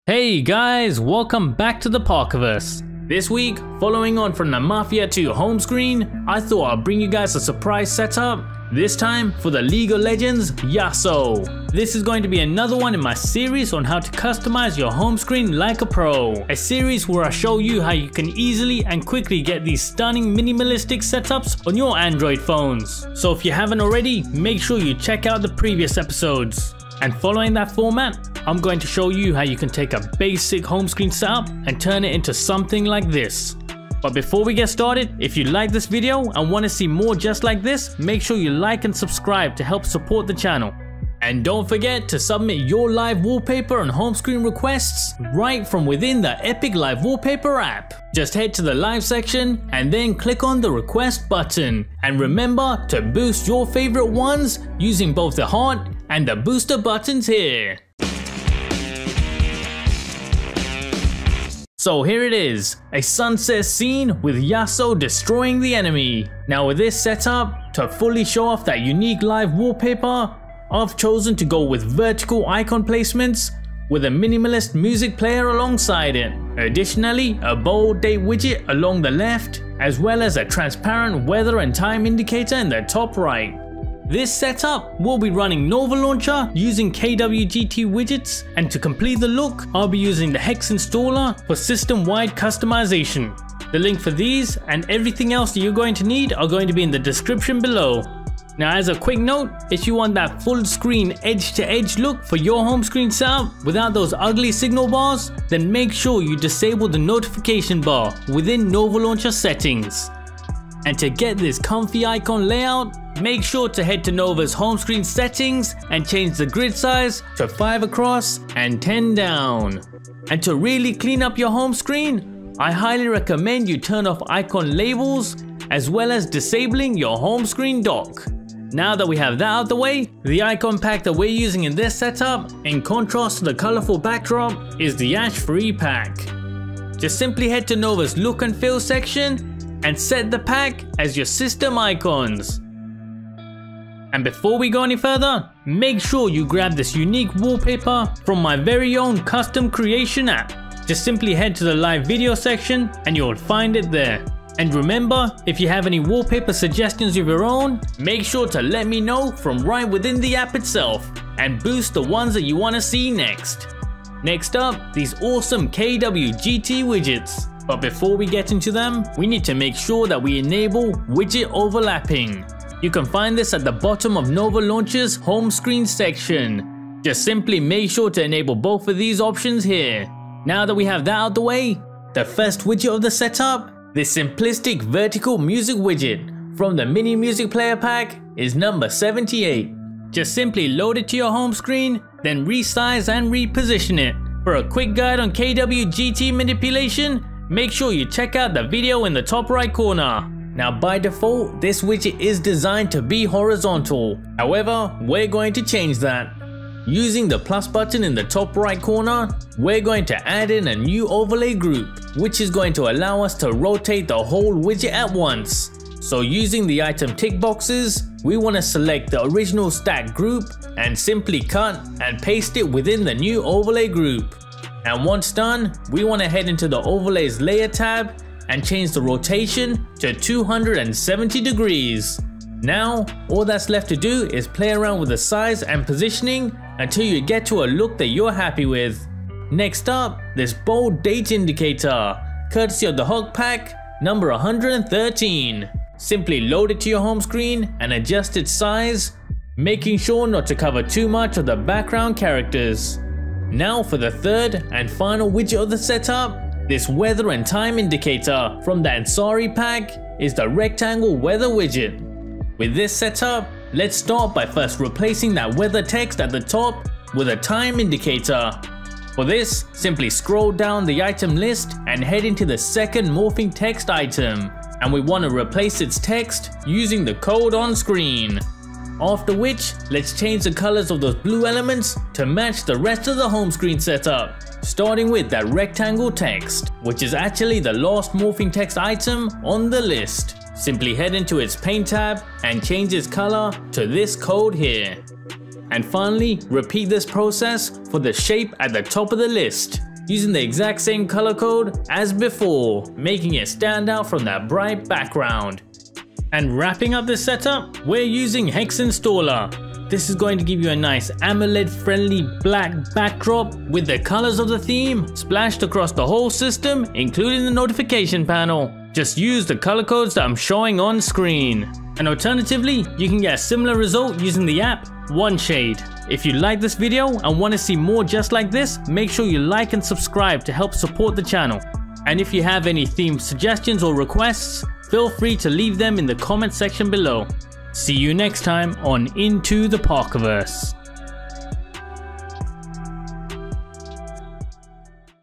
Hey guys, welcome back to the Parkerverse. This week, following on from the Mafia 2 home screen, I thought I'd bring you guys a surprise setup, this time for the League of Legends Yasuo. This is going to be another one in my series on how to customize your home screen like a pro. A series where I show you how you can easily and quickly get these stunning minimalistic setups on your Android phones. So if you haven't already, make sure you check out the previous episodes. And following that format, I'm going to show you how you can take a basic home screen setup and turn it into something like this. But before we get started, if you like this video and want to see more just like this, make sure you like and subscribe to help support the channel. And don't forget to submit your live wallpaper and home screen requests right from within the Epic Live Wallpaper app. Just head to the live section and then click on the request button. And remember to boost your favorite ones using both the heart and the booster buttons here. So here it is, a sunset scene with Yasuo destroying the enemy. Now with this setup, to fully show off that unique live wallpaper, I've chosen to go with vertical icon placements with a minimalist music player alongside it. Additionally, a bold date widget along the left, as well as a transparent weather and time indicator in the top right. This setup will be running Nova Launcher using KWGT widgets, and to complete the look, I'll be using the Hex installer for system-wide customization. The link for these and everything else that you're going to need are going to be in the description below. Now as a quick note, if you want that full screen edge-to-edge look for your home screen setup without those ugly signal bars, then make sure you disable the notification bar within Nova Launcher settings. And to get this comfy icon layout, make sure to head to Nova's home screen settings and change the grid size to 5 across and 10 down. And to really clean up your home screen, I highly recommend you turn off icon labels as well as disabling your home screen dock. Now that we have that out of the way, the icon pack that we're using in this setup, in contrast to the colorful backdrop, is the Ash Free pack. Just simply head to Nova's look and feel section and set the pack as your system icons. And before we go any further, make sure you grab this unique wallpaper from my very own custom creation app. Just simply head to the live video section and you'll find it there. And remember, if you have any wallpaper suggestions of your own, make sure to let me know from right within the app itself and boost the ones that you want to see next. Next up, these awesome KWGT widgets. But before we get into them, we need to make sure that we enable widget overlapping. You can find this at the bottom of Nova Launcher's home screen section. Just simply make sure to enable both of these options here. Now that we have that out the way, the first widget of the setup, this simplistic vertical music widget from the mini music player pack, is number 78. Just simply load it to your home screen, then resize and reposition it. For a quick guide on KWGT manipulation, make sure you check out the video in the top right corner. Now by default, this widget is designed to be horizontal. However, we're going to change that. Using the plus button in the top right corner, we're going to add in a new overlay group, which is going to allow us to rotate the whole widget at once. So using the item tick boxes, we want to select the original stack group and simply cut and paste it within the new overlay group. And once done, we want to head into the overlays layer tab and change the rotation to 270 degrees. Now, all that's left to do is play around with the size and positioning until you get to a look that you're happy with. Next up, this bold date indicator, courtesy of the Hog pack, number 113. Simply load it to your home screen and adjust its size, making sure not to cover too much of the background characters. Now for the third and final widget of the setup, this weather and time indicator from the Ansari pack is the rectangle weather widget. With this setup, let's start by first replacing that weather text at the top with a time indicator. For this, simply scroll down the item list and head into the second morphing text item, and we want to replace its text using the code on screen. After which, let's change the colors of those blue elements to match the rest of the home screen setup, starting with that rectangle text, which is actually the last morphing text item on the list. Simply head into its paint tab and change its color to this code here. And finally, repeat this process for the shape at the top of the list. using the exact same color code as before, making it stand out from that bright background. And wrapping up this setup, we're using Hex Installer. This is going to give you a nice AMOLED friendly black backdrop with the colors of the theme splashed across the whole system, including the notification panel. Just use the color codes that I'm showing on screen. And alternatively, you can get a similar result using the app OneShade. If you like this video and want to see more just like this, make sure you like and subscribe to help support the channel. And if you have any theme suggestions or requests, feel free to leave them in the comment section below. See you next time on Into the Parkerverse.